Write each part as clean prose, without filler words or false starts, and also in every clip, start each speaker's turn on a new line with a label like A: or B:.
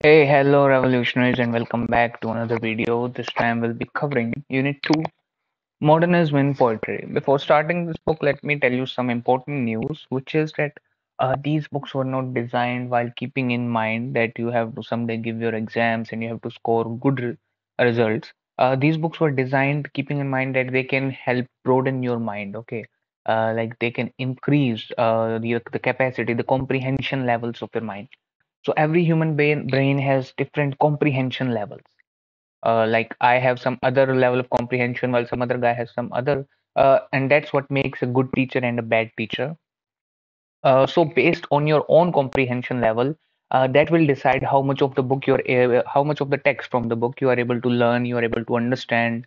A: Hey, hello revolutionaries and welcome back to another video. This time we'll be covering Unit 2, Modernism in Poetry. Before starting this book, let me tell you some important news, which is that these books were not designed while keeping in mind that you have to someday give your exams and you have to score good results. These books were designed keeping in mind that they can help broaden your mind, okay? Like they can increase the capacity, the comprehension levels of your mind. So every human brain has different comprehension levels. Like I have some other level of comprehension while some other guy has some other, and that's what makes a good teacher and a bad teacher. So based on your own comprehension level, that will decide how much of the book how much of the text from the book you are able to learn, you are able to understand.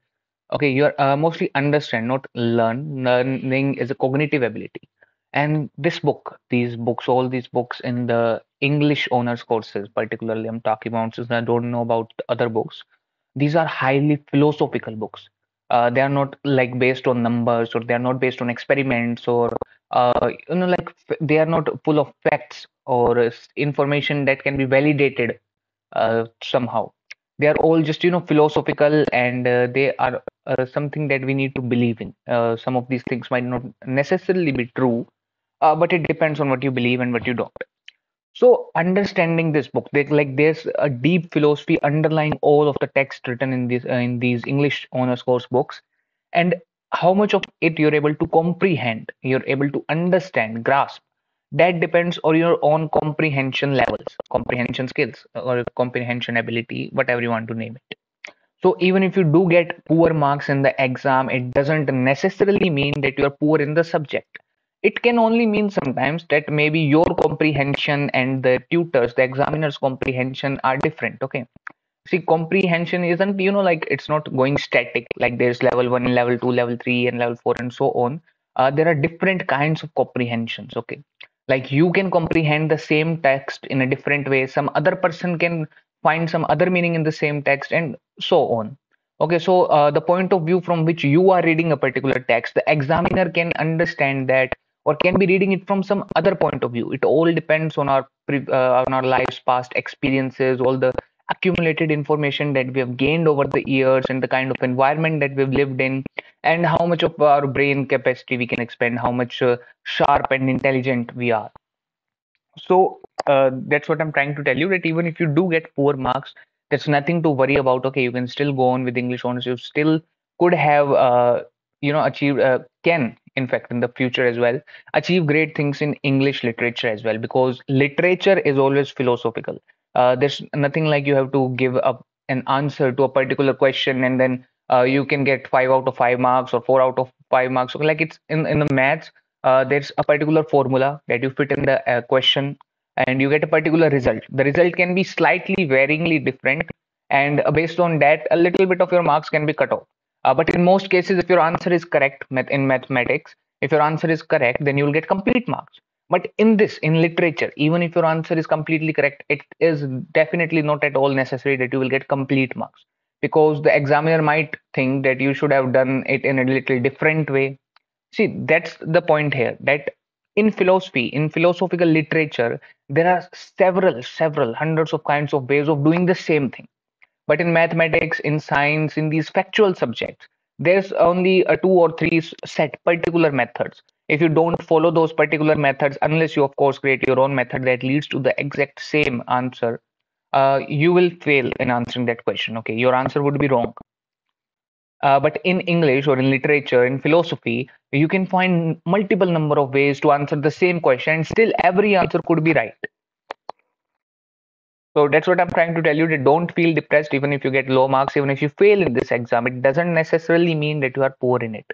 A: Okay, you are mostly understand, not learn. Learning is a cognitive ability. And this book, these books, all these books in the English honors courses, particularly I'm talking about, since I don't know about the other books, these are highly philosophical books. They are not like based on numbers, or they are not based on experiments, or like they are not full of facts or information that can be validated somehow. They are all just, philosophical, and they are something that we need to believe in. Some of these things might not necessarily be true, but it depends on what you believe and what you don't. So understanding this book, there's a deep philosophy underlying all of the text written in these English honors course books, and how much of it you're able to comprehend, you're able to understand, grasp. That depends on your own comprehension levels, comprehension skills, or comprehension ability, whatever you want to name it. So even if you do get poor marks in the exam, it doesn't necessarily mean that you're poor in the subject. It can only mean sometimes that maybe your comprehension and the tutors, the examiner's comprehension are different. Okay. See, comprehension isn't, like it's not going static, like there's level one and level two, level three, and level four, and so on. There are different kinds of comprehensions. Okay. Like you can comprehend the same text in a different way. Some other person can find some other meaning in the same text, and so on. Okay. So, the point of view from which you are reading a particular text, the examiner can understand that or can be reading it from some other point of view. It all depends on on our lives, past experiences, all the accumulated information that we have gained over the years, and the kind of environment that we've lived in, and how much of our brain capacity we can expend, how much sharp and intelligent we are. So that's what I'm trying to tell you, that even if you do get poor marks, there's nothing to worry about. Okay, you can still go on with English honors. You still could have, achieved, can, in fact, in the future as well, achieve great things in English literature as well, because literature is always philosophical. There's nothing like you have to give up an answer to a particular question, and then you can get 5 out of 5 marks or 4 out of 5 marks. So like it's in the maths, there's a particular formula that you fit in the question, and you get a particular result. The result can be slightly varyingly different, and based on that, a little bit of your marks can be cut off. But in most cases, if your answer is correct in mathematics, if your answer is correct, then you will get complete marks. But in literature, even if your answer is completely correct, it is definitely not at all necessary that you will get complete marks, because the examiner might think that you should have done it in a little different way. See, that's the point here, that in philosophy, in philosophical literature, there are several hundreds of kinds of ways of doing the same thing. But in mathematics, in science, in these factual subjects, there's only a two or three set particular methods. If you don't follow those particular methods, unless you, of course, create your own method that leads to the exact same answer, you will fail in answering that question. Okay, your answer would be wrong. But in English or in literature, in philosophy, you can find multiple number of ways to answer the same question, and still every answer could be right. So that's what I'm trying to tell you, that don't feel depressed even if you get low marks, even if you fail in this exam. It doesn't necessarily mean that you are poor in it.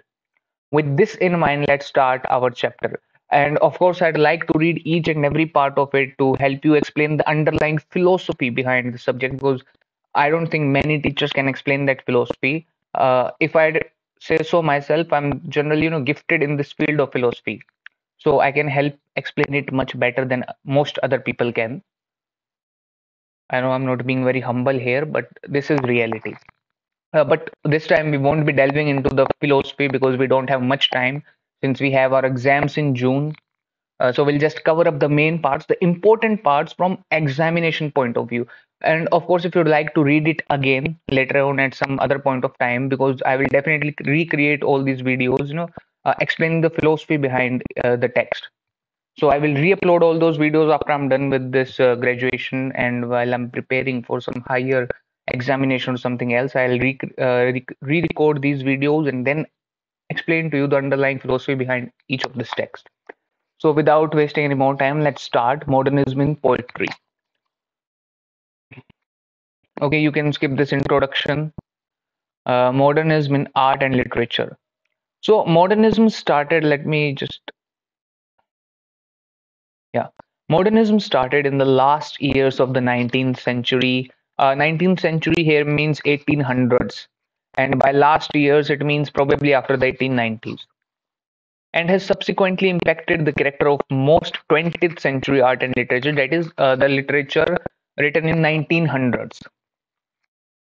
A: With this in mind, let's start our chapter. And of course, I'd like to read each and every part of it to help you explain the underlying philosophy behind the subject, because I don't think many teachers can explain that philosophy. If I'd say so myself, I'm generally, gifted in this field of philosophy. So I can help explain it much better than most other people can. I know I'm not being very humble here, but this is reality. But this time we won't be delving into the philosophy because we don't have much time, since we have our exams in June. So we'll just cover up the main parts, the important parts from examination point of view. And of course, if you'd like to read it again later on at some other point of time, because I will definitely recreate all these videos, explaining the philosophy behind the text. So I will re-upload all those videos after I'm done with this graduation, and while I'm preparing for some higher examination or something else, I'll re-record these videos and then explain to you the underlying philosophy behind each of this text. So without wasting any more time, let's start modernism in poetry. Okay, you can skip this introduction. Modernism in art and literature. So modernism started, let me just, yeah. Modernism started in the last years of the 19th century. 19th century here means 1800s. And by last years, it means probably after the 1890s. And has subsequently impacted the character of most 20th century art and literature, that is, the literature written in 1900s.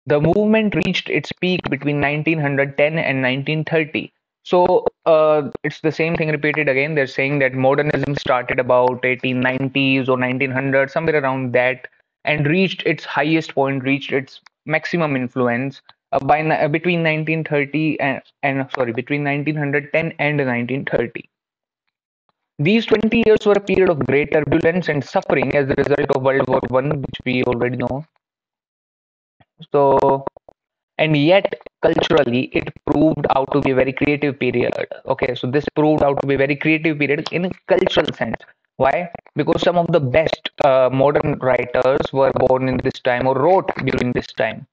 A: The movement reached its peak between 1910 and 1930. So it's the same thing repeated again. They're saying that modernism started about 1890s or 1900, somewhere around that, and reached its highest point, reached its maximum influence between 1930 and sorry, between 1910 and 1930. These 20 years were a period of great turbulence and suffering as a result of World War One, which we already know. So and yet culturally it proved out to be a very creative period. Okay, so this proved out to be a very creative period in a cultural sense. Why? Because some of the best modern writers were born in this time or wrote during this time,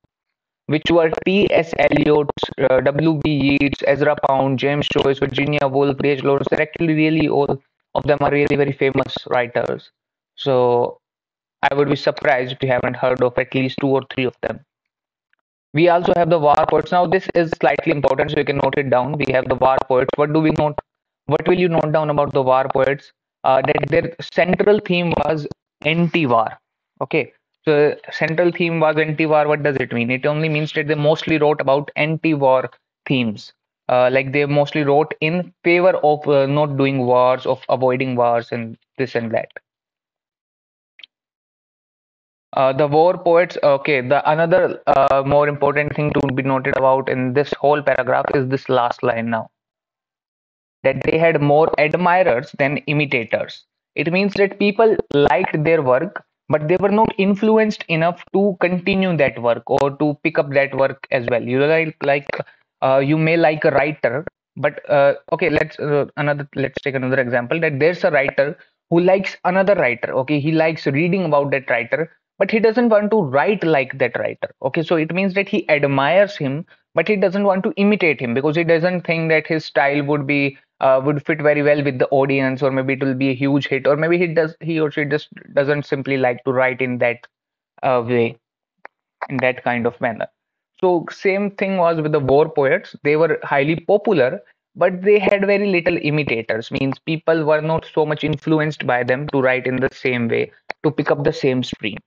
A: which were T.S. Eliot, W.B. Yeats, Ezra Pound, James Joyce, Virginia Woolf, H. Lawrence. They're actually really all of them are really very famous writers. So I would be surprised if you haven't heard of at least two or three of them. We also have the war poets. Now, this is slightly important, so you can note it down. We have the war poets. What do we note? What will you note down about the war poets? That their central theme was anti-war. Okay, so central theme was anti-war. What does it mean? It only means that they mostly wrote about anti-war themes. Like they mostly wrote in favor of not doing wars, of avoiding wars, and this and that. The war poets, okay, the another more important thing to be noted about in this whole paragraph is this last line now, that they had more admirers than imitators. It means that people liked their work, but they were not influenced enough to continue that work or to pick up that work as well. You may like a writer, but okay, let's take another example, that there's a writer who likes another writer. Okay, he likes reading about that writer, but he doesn't want to write like that writer. Okay, so it means that he admires him, but he doesn't want to imitate him because he doesn't think that his style would fit very well with the audience, or maybe it will be a huge hit, or maybe he or she just doesn't simply like to write in that way, in that kind of manner. So same thing was with the war poets. They were highly popular, but they had very little imitators. Means people were not so much influenced by them to write in the same way, to pick up the same stream.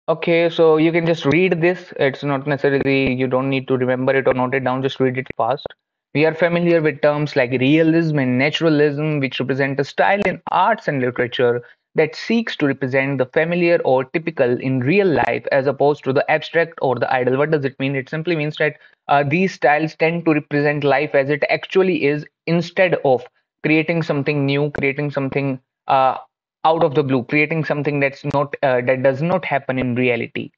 A: Okay, so you can just read this. It's not necessarily, you don't need to remember it or note it down, just read it fast. We are familiar with terms like realism and naturalism, which represent a style in arts and literature that seeks to represent the familiar or typical in real life as opposed to the abstract or the ideal. What does it mean? It simply means that these styles tend to represent life as it actually is instead of creating something new, creating something uh, out of the blue, creating something that does not happen in reality.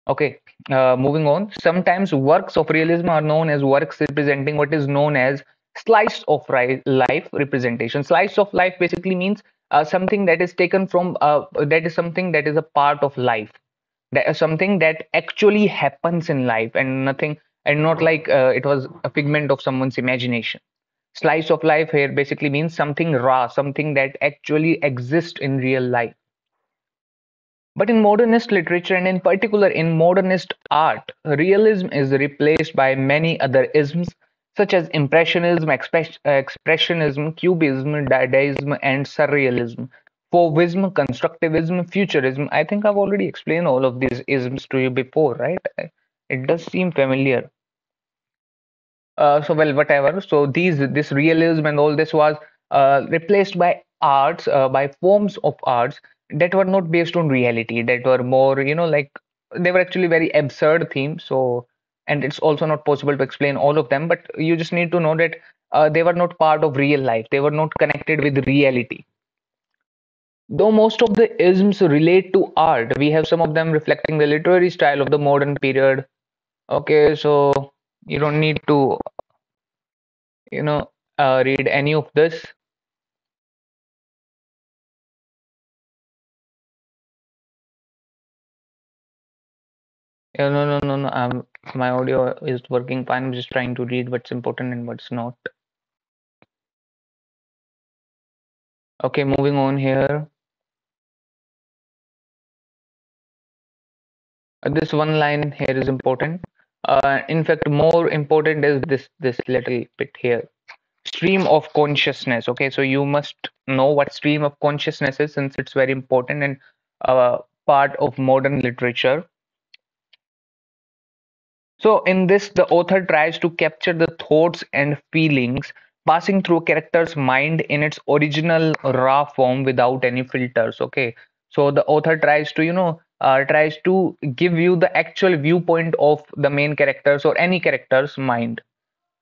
A: Okay, moving on. Sometimes works of realism are known as works representing what is known as slice of life representation. Slice of life basically means something that is taken from that is something that is a part of life. That is something that actually happens in life, and nothing, and not like it was a figment of someone's imagination. Slice of life here basically means something raw, something that actually exists in real life. But in modernist literature, and in particular in modernist art, realism is replaced by many other isms such as Impressionism, Expressionism, Cubism, Dadaism, and Surrealism. Fauvism, Constructivism, Futurism. I think I've already explained all of these isms to you before, right? It does seem familiar. So well, whatever. So this realism and all this was replaced by arts, by forms of arts that were not based on reality, that were more, like they were actually very absurd themes. So, and it's also not possible to explain all of them, but you just need to know that they were not part of real life, they were not connected with reality. Though most of the isms relate to art, we have some of them reflecting the literary style of the modern period. Okay, so you don't need to, you know, read any of this. No, no, no, no. My audio is working fine. I'm just trying to read what's important and what's not. Okay, moving on here. This one line here is important. In fact, more important is this little bit here. Stream of consciousness. Okay, so you must know what stream of consciousness is, since it's very important and part of modern literature. So in this, the author tries to capture the thoughts and feelings passing through a character's mind in its original raw form without any filters. Okay, so the author tries to, tries to give you the actual viewpoint of the main characters or any character's mind,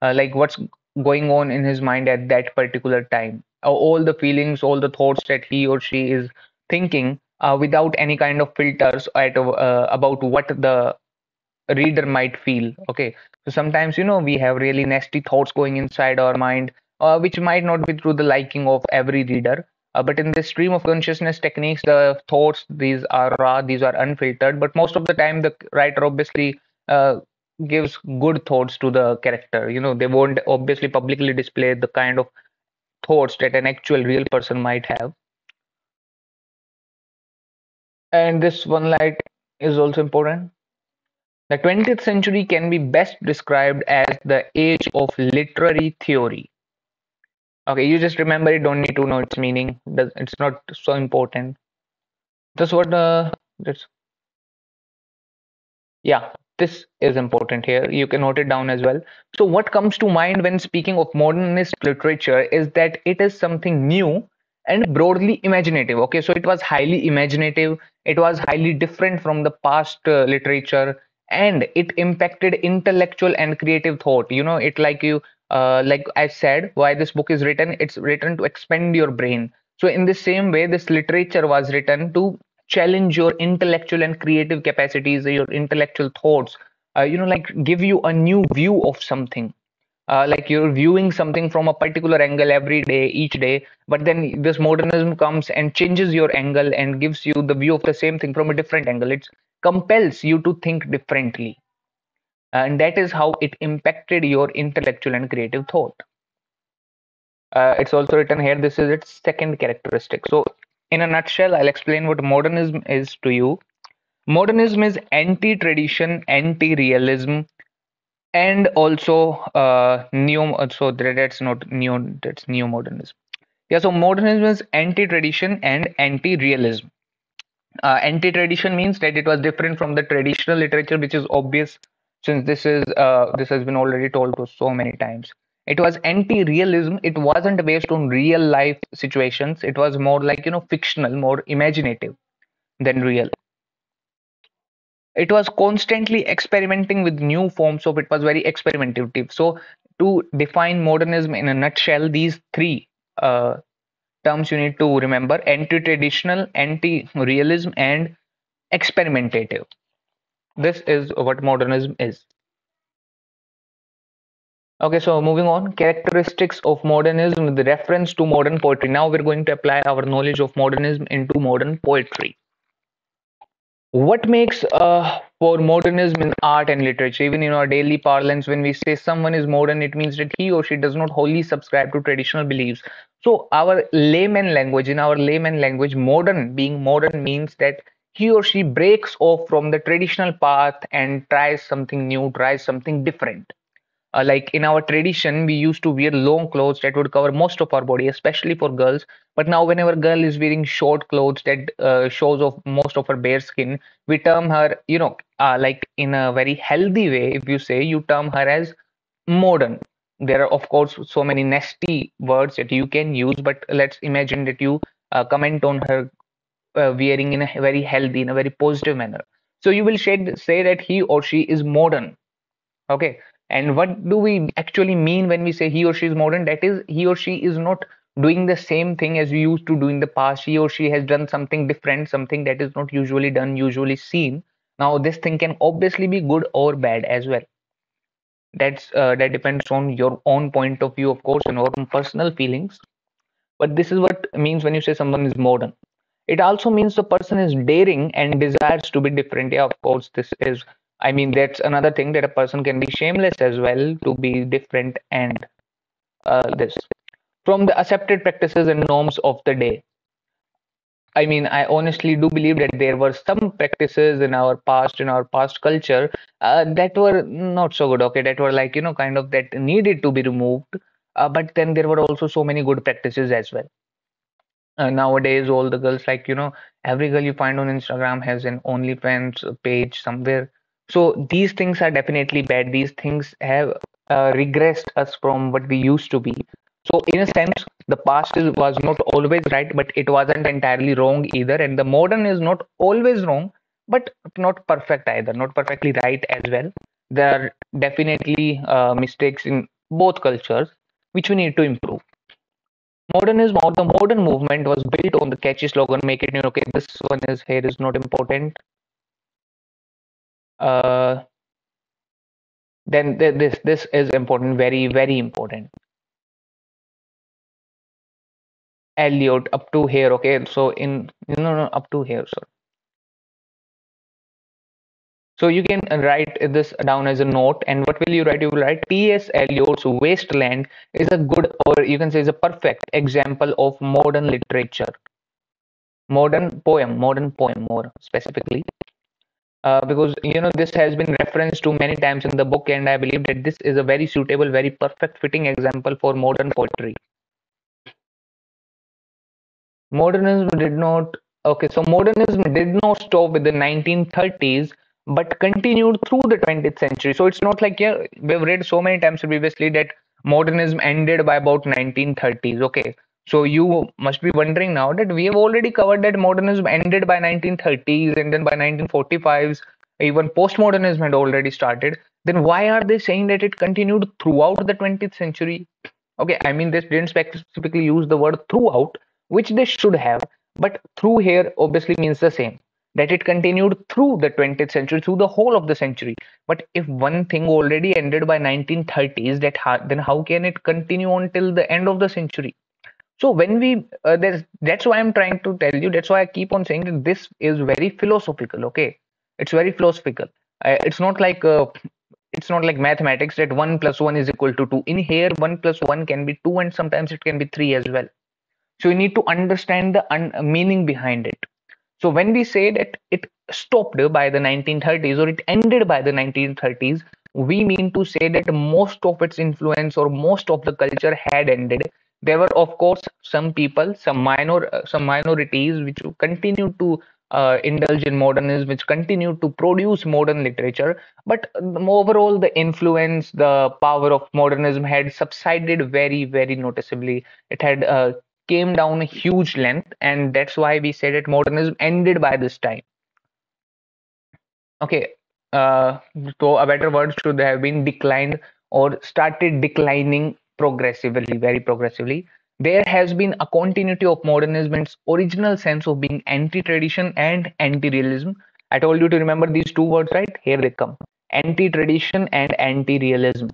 A: like what's going on in his mind at that particular time, all the feelings, all the thoughts that he or she is thinking, without any kind of filters about what the reader might feel. Okay, so sometimes, we have really nasty thoughts going inside our mind, which might not be through the liking of every reader. But in this stream of consciousness techniques, the thoughts, these are raw, these are unfiltered, but most of the time the writer obviously uh, gives good thoughts to the character. They won't obviously publicly display the kind of thoughts that an actual real person might have. And this one light is also important. The 20th century can be best described as the age of literary theory. Okay, you just remember it, don't need to know its meaning. It's not so important. That's what that's Yeah, this is important here. You can note it down as well. So, what comes to mind when speaking of modernist literature is that it is something new and broadly imaginative. Okay, so it was highly imaginative, it was highly different from the past literature, and it impacted intellectual and creative thought. Like I said, why this book is written, it's written to expand your brain. So, in the same way, this literature was written to challenge your intellectual and creative capacities, your intellectual thoughts, like give you a new view of something. Like you're viewing something from a particular angle every day, each day, but then this modernism comes and changes your angle and gives you the view of the same thing from a different angle. It compels you to think differently. And that is how it impacted your intellectual and creative thought. It's also written here, this is its second characteristic. So, in a nutshell, I'll explain what modernism is to you. Modernism is anti-tradition, anti-realism, and also neo. So that's not neo. That's neo-modernism. Yeah. So modernism is anti-tradition and anti-realism. Anti-tradition means that it was different from the traditional literature, which is obvious since this has been already told to so many times. It was anti-realism. It wasn't based on real life situations. It was more like fictional, more imaginative than real. It was constantly experimenting with new forms, so it was very experimentative. So to define modernism in a nutshell, these three terms you need to remember: anti-traditional, anti-realism, and experimentative. This is what modernism is. Okay, so moving on, characteristics of modernism with reference to modern poetry. Now we're going to apply our knowledge of modernism into modern poetry. What makes for modernism in art and literature, even in our daily parlance, when we say someone is modern, it means that he or she does not wholly subscribe to traditional beliefs. So, in our layman language, modern, being modern means that he or she breaks off from the traditional path and tries something new, tries something different. Like in our tradition, we used to wear long clothes that would cover most of our body, especially for girls. But now, whenever girl is wearing short clothes that shows off most of her bare skin, we term her, like in a very healthy way. If you say, you term her as modern. There are, of course, so many nasty words that you can use, but let's imagine that you comment on her wearing in a very healthy, in a very positive manner. So you will say that he or she is modern. Okay. And what do we actually mean when we say he or she is modern? That is, he or she is not doing the same thing as we used to do in the past. He or she has done something different, something that is not usually done, usually seen. Now, this thing can obviously be good or bad as well. That depends on your own point of view, of course, and your own personal feelings. But this is what means when you say someone is modern. It also means the person is daring and desires to be different. Yeah, of course, this is, I mean, that's another thing, that a person can be shameless as well to be different and this. From the accepted practices and norms of the day. I mean, I honestly do believe that there were some practices in our past culture, that were not so good. Okay, that were like, kind of that needed to be removed. But then there were also so many good practices as well. Nowadays, all the girls, like, every girl you find on Instagram has an OnlyFans page somewhere. So these things are definitely bad. These things have regressed us from what we used to be. So in a sense, the past was not always right, but it wasn't entirely wrong either. And the modern is not always wrong, but not perfect either, not perfectly right as well. There are definitely mistakes in both cultures, which we need to improve. Modernism or the modern movement was built on the catchy slogan, make it new. Okay, this one is here is not important. Uh, then this is important, very, very important. Elliot up to here, okay. So in no up to here, so you can write this down as a note. And what will you write? You will write T.S. Eliot's Wasteland is a good, or you can say is a perfect example of modern literature, modern poem more specifically. Because this has been referenced to many times in the book, and I believe that this is a very suitable, very perfect fitting example for modern poetry. Modernism did not Okay, so modernism did not stop with the 1930s, but continued through the 20th century. So it's not like, yeah, we've read so many times previously that modernism ended by about 1930s. Okay, so you must be wondering now that we have already covered that modernism ended by 1930s, and then by 1945s, even postmodernism had already started. Then why are they saying that it continued throughout the 20th century? Okay, I mean, they didn't specifically use the word throughout, which they should have, but through here obviously means the same, that it continued through the 20th century, through the whole of the century. But if one thing already ended by 1930s, then how can it continue until the end of the century? So when that's why I'm trying to tell you, that's why I keep on saying that this is very philosophical. Okay, it's very philosophical. It's not like mathematics that 1 plus 1 is equal to 2. In here, 1 plus 1 can be 2, and sometimes it can be 3 as well. So you need to understand the meaning behind it. So when we say that it stopped by the 1930s or it ended by the 1930s, we mean to say that most of its influence or most of the culture had ended. There were, of course, some people, some minorities which continued to indulge in modernism, which continued to produce modern literature. But overall, the influence, the power of modernism had subsided very, very noticeably. It had came down a huge length, and that's why we say that modernism ended by this time. Okay, uh, so a better word should have been declined or started declining progressively, very progressively. There has been a continuity of modernism's original sense of being anti-tradition and anti-realism. I told you to remember these two words, right? Here they come: anti-tradition and anti-realism.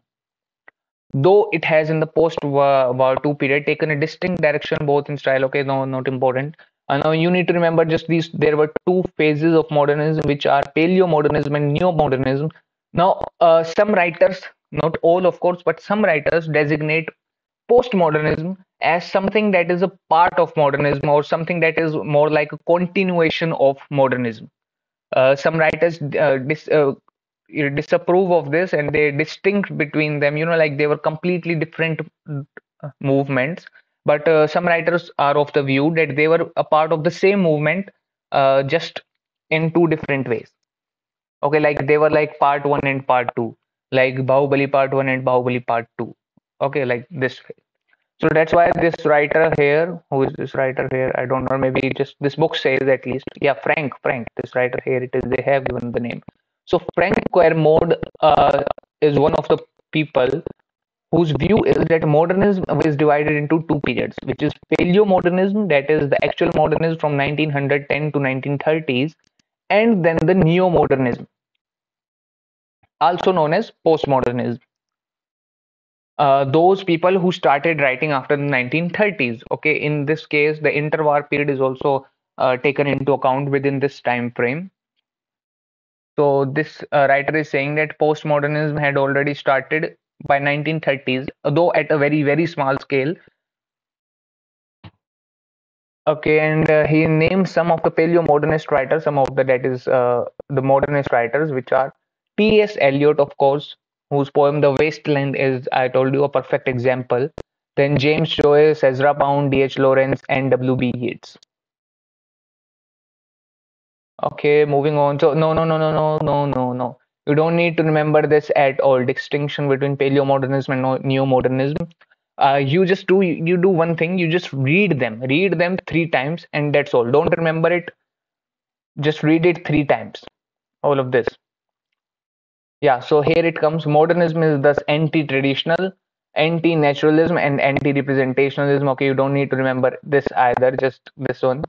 A: Though it has in the post-war II period taken a distinct direction both in style. Okay, no, not important. Now you need to remember just these. There were two phases of modernism, which are paleo-modernism and neo-modernism. Now, some writers, not all of course, but some writers designate postmodernism as something that is a part of modernism, or something that is more like a continuation of modernism. Some writers disapprove of this, and they distinct between them, like they were completely different movements. But some writers are of the view that they were a part of the same movement, just in two different ways. Okay, like they were like part one and part two, like Bahubali part one and Bahubali part two. Okay, like this way. So that's why this writer here, who is this writer here? I don't know. Maybe just this book says at least. Yeah, Frank. This writer here, it is. They have given the name. So Frank Quermode is one of the people whose view is that modernism is divided into two periods, which is Paleo-modernism, that is the actual modernism from 1910 to 1930s, and then the Neo-modernism, also known as postmodernism. Those people who started writing after the 1930s. Okay, in this case, the interwar period is also taken into account within this time frame. So this writer is saying that postmodernism had already started by 1930s, though at a very small scale. Okay, and he names some of the paleo-modernist writers, some of the that is the modernist writers, which are T.S. Eliot, of course, whose poem The Wasteland is, I told you, a perfect example. Then James Joyce, Ezra Pound, D.H. Lawrence, and W.B. Yeats. Okay, moving on. So no. You don't need to remember this at all. Distinction between paleo-modernism and neo-modernism. You do one thing. You just read them three times, and that's all. Don't remember it. Just read it three times. All of this. Yeah. So here it comes. Modernism is thus anti-traditional, anti-naturalism, and anti-representationalism. Okay, you don't need to remember this either. Just this one.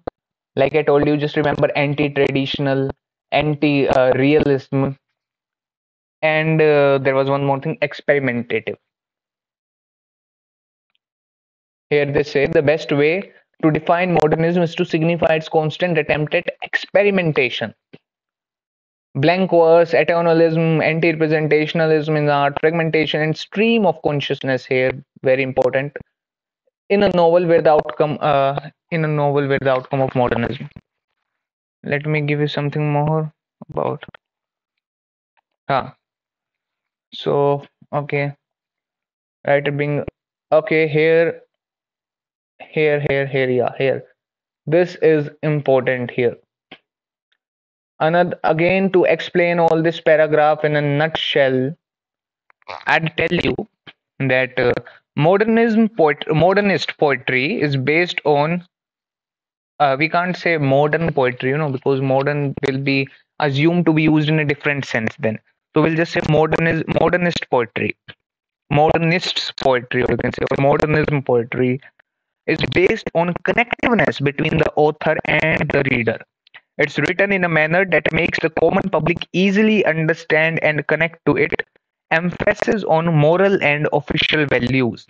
A: Like I told you, just remember anti-traditional, anti-realism, and there was one more thing, experimentative. Here they say the best way to define modernism is to signify its constant attempt at experimentation. Blank verse, eternalism, anti-representationalism in art, fragmentation, and stream of consciousness here, very important. In a novel where the outcome of modernism. Let me give you something more about. Ah, so okay, writer being okay here. This is important here. Another again to explain all this paragraph in a nutshell, I'd tell you that modernist poetry is based on we can't say modern poetry, because modern will be assumed to be used in a different sense then. So we'll just say modernist poetry, modernists poetry, or you can say modernism poetry is based on connectiveness between the author and the reader. It's written in a manner that makes the common public easily understand and connect to it. Emphasis on moral and official values.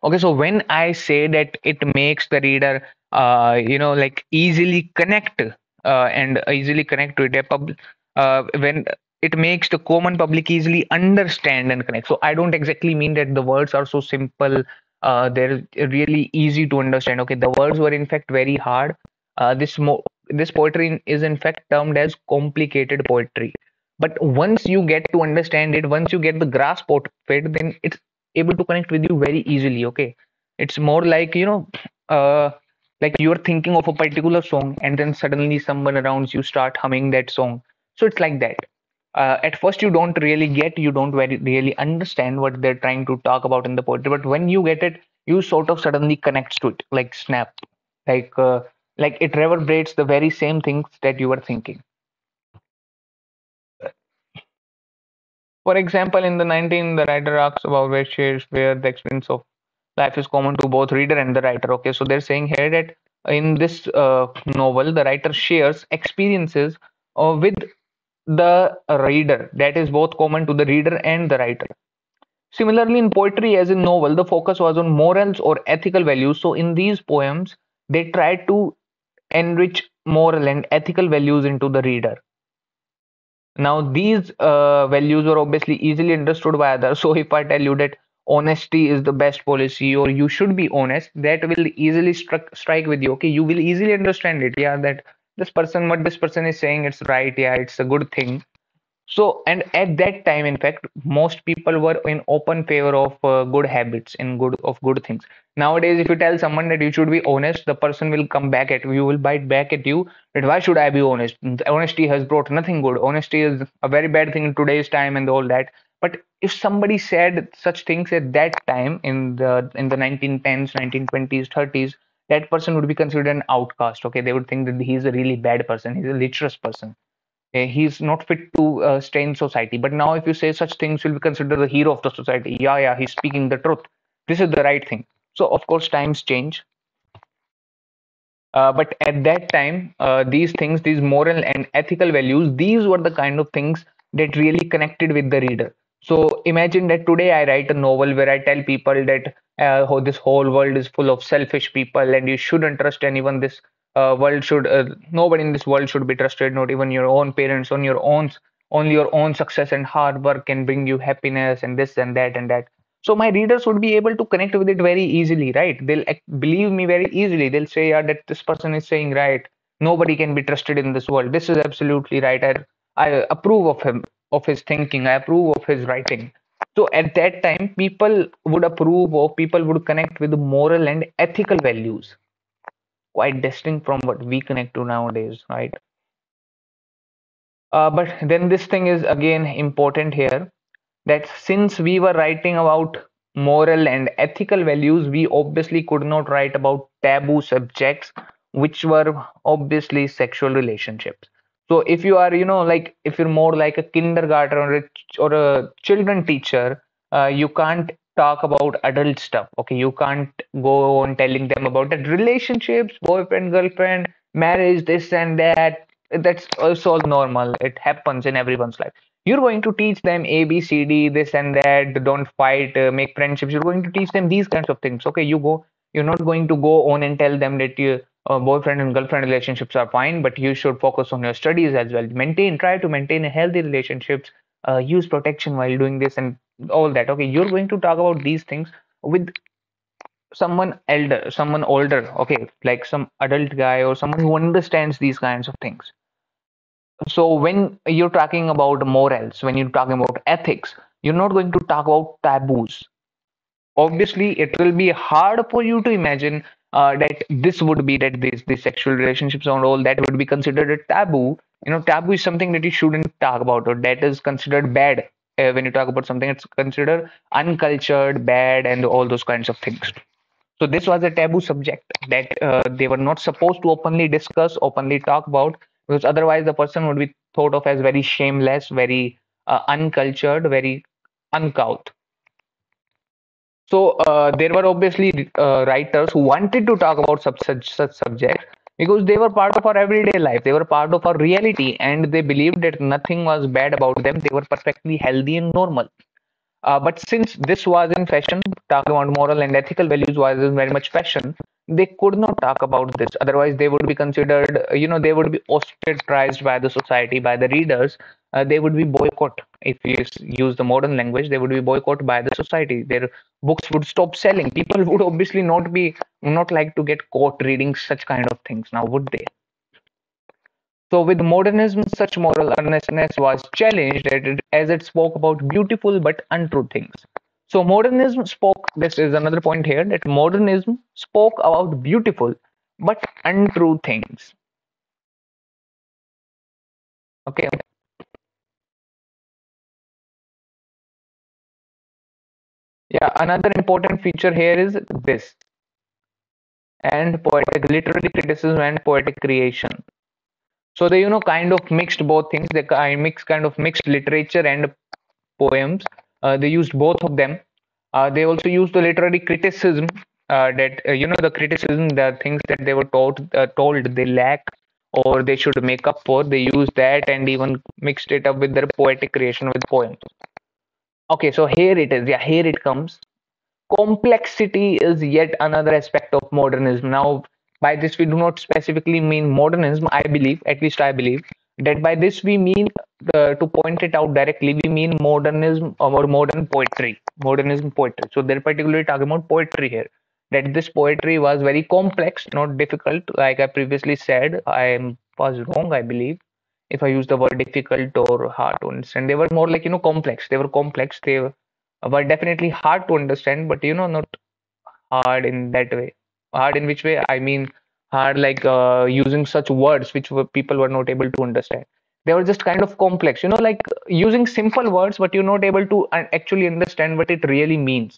A: Okay, so when I say that it makes the reader, like easily connect to it, when it makes the common public easily understand and connect. So I don't exactly mean that the words are so simple. They're really easy to understand. Okay, the words were in fact very hard. This poetry is in fact termed as complicated poetry. But once you get to understand it, once you get the grasp of it, then it's able to connect with you very easily. Okay, it's more like like you're thinking of a particular song and then suddenly someone around you start humming that song. So it's like that. At first you don't very really understand what they're trying to talk about in the poetry, but when you get it, you sort of suddenly connects to it like snap, like uh, like it reverberates the very same things that you were thinking. For example, in the 19, the writer asks about where the experience of life is common to both reader and the writer. Okay, so they're saying here that in this novel, the writer shares experiences with the reader that is both common to the reader and the writer. Similarly, in poetry, as in novel, the focus was on morals or ethical values. So in these poems, they try to enrich moral and ethical values into the reader. Now, these values are obviously easily understood by others. So, if I tell you that honesty is the best policy or you should be honest, that will easily strike with you. Okay, you will easily understand it. Yeah, that what this person is saying, it's right. Yeah, it's a good thing. So, and at that time, in fact, most people were in open favor of good habits and good things. Nowadays, if you tell someone that you should be honest, the person will come back at you, will bite back at you that why should I be honest? Honesty has brought nothing good. Honesty is a very bad thing in today's time and all that. But if somebody said such things at that time in the 1910s, 1920s, 30s, that person would be considered an outcast. Okay, they would think that he's a really bad person, he's a literous person. He's not fit to stay in society. But now, if you say such things, you'll be considered the hero of the society. Yeah, yeah, he's speaking the truth. This is the right thing. So, of course, times change. But at that time, these things, these moral and ethical values, these were the kind of things that really connected with the reader. So imagine that today I write a novel where I tell people that this whole world is full of selfish people and you shouldn't trust anyone. This nobody in this world should be trusted, not even your own parents, only your own success and hard work can bring you happiness and this and that and that. So my readers would be able to connect with it very easily, right? They'll believe me very easily. They'll say, yeah, that this person is saying right. Nobody can be trusted in this world. This is absolutely right. I approve of him, of his thinking. I approve of his writing. So at that time, people would approve or people would connect with the moral and ethical values, quite distinct from what we connect to nowadays, right? But then this thing is again important here that since we were writing about moral and ethical values, we obviously could not write about taboo subjects, which were obviously sexual relationships. So if you are, like if you're more like a kindergarten or a children teacher, you can't talk about adult stuff. Okay, you can't go on telling them about that relationships, boyfriend, girlfriend, marriage, this and that. That's also all normal. It happens in everyone's life. You're going to teach them A, B, C, D, this and that. Don't fight, make friendships. You're going to teach them these kinds of things. Okay, you're not going to go on and tell them that you boyfriend and girlfriend relationships are fine, but you should focus on your studies as well. Try to maintain a healthy relationships. Use protection while doing this and all that. Okay, you're going to talk about these things with someone older. Okay, like some adult guy or someone who understands these kinds of things. So when you're talking about morals, when you're talking about ethics, you're not going to talk about taboos. Obviously, it will be hard for you to imagine that this would be that these sexual relationships and all that would be considered a taboo. Taboo is something that you shouldn't talk about, or that is considered bad. When you talk about something, it's considered uncultured, bad, and all those kinds of things. So this was a taboo subject that they were not supposed to openly discuss, openly talk about, because otherwise the person would be thought of as very shameless, very uncultured, very uncouth. So there were obviously writers who wanted to talk about such subjects because they were part of our everyday life. They were part of our reality, and they believed that nothing was bad about them. They were perfectly healthy and normal. But since this was in fashion, talking about moral and ethical values was in very much fashion, they could not talk about this. Otherwise, they would be considered, they would be ostracized by the society, by the readers. They would be boycott. If you use the modern language, they would be boycott by the society. Their books would stop selling. People would obviously not like to get caught reading such kind of things now, would they? So with modernism, such moral earnestness was challenged as it spoke about beautiful but untrue things. So modernism spoke, this is another point here, that modernism spoke about beautiful but untrue things. Okay. Yeah, another important feature here is this, and poetic literary criticism and poetic creation. So they, kind of mixed both things. They kind of mixed literature and poems. They used both of them. They also used the literary criticism, that the criticism, the things that they were told they lack or they should make up for. They used that and even mixed it up with their poetic creation with poems. Okay, so here it is. Yeah, here it comes. Complexity is yet another aspect of modernism. Now, by this, we do not specifically mean modernism. I believe, at least I believe, that by this we mean, to point it out directly, we mean modernism or modern poetry, modernism poetry. So they're particularly talking about poetry here. That this poetry was very complex, not difficult. Like I previously said, was wrong, I believe, if I use the word difficult or hard to understand. They were more like, complex. They were complex. They were definitely hard to understand, but not hard in that way. Hard in which way? I mean, hard like using such words which people were not able to understand. They were just kind of complex, like using simple words, but you're not able to actually understand what it really means.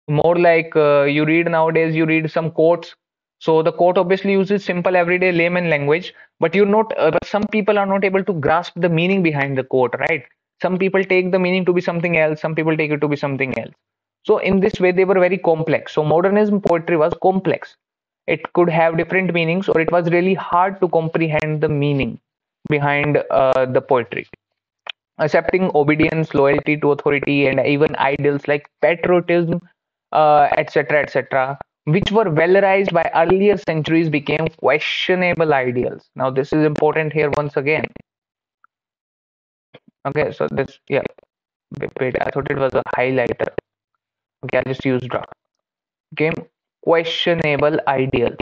A: More like you read nowadays, you read some quotes. So the quote obviously uses simple everyday layman language, but but some people are not able to grasp the meaning behind the quote, right? Some people take the meaning to be something else, some people take it to be something else. So in this way, they were very complex. So modernism poetry was complex. It could have different meanings, or it was really hard to comprehend the meaning behind the poetry. Accepting obedience, loyalty to authority, and even ideals like patriotism, etc., etc., which were valorized by earlier centuries, became questionable ideals. Now, this is important here once again. Okay, so this, yeah, wait, I thought it was a highlighter. Okay, I just used draw. Became questionable ideals.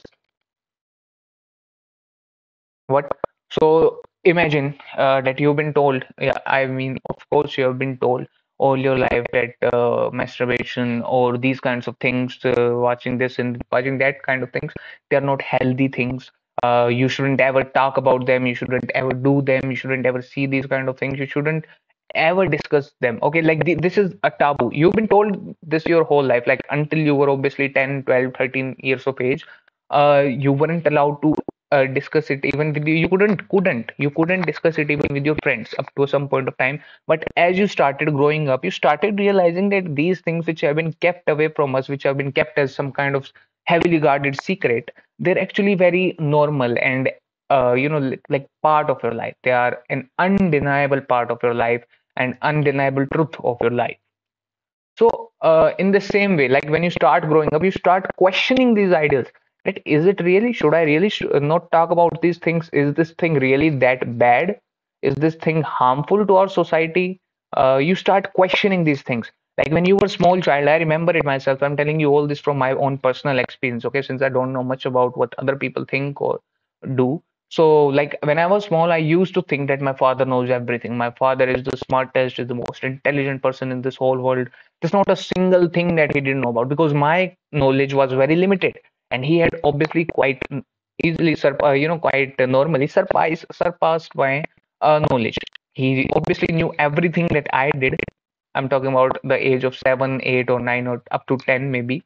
A: What? So imagine that you've been told, yeah, I mean, of course, you have been told all your life that masturbation or these kinds of things, watching this and watching that kind of things, they're not healthy things. You shouldn't ever talk about them. You shouldn't ever do them. You shouldn't ever see these kind of things. You shouldn't ever discuss them. Okay, like this is a taboo. You've been told this your whole life, like until you were obviously 10, 12, 13 years of age. You weren't allowed to discuss it even with you. You couldn't discuss it even with your friends up to some point of time. But as you started growing up, you started realizing that these things which have been kept away from us, which have been kept as some kind of heavily guarded secret, they're actually very normal and like part of your life. They are an undeniable part of your life and undeniable truth of your life. So, in the same way, like when you start growing up, you start questioning these ideals. That is it really? Should I really not talk about these things? Is this thing really that bad? Is this thing harmful to our society? You start questioning these things. Like when you were a small child, I remember it myself. I'm telling you all this from my own personal experience, okay? Since I don't know much about what other people think or do. So, like when I was small, I used to think that my father knows everything. My father is the smartest, is the most intelligent person in this whole world. There's not a single thing that he didn't know about because my knowledge was very limited, and he had obviously quite easily, quite normally surpassed my knowledge. He obviously knew everything that I did. I'm talking about the age of 7, 8, or 9, or up to 10 maybe.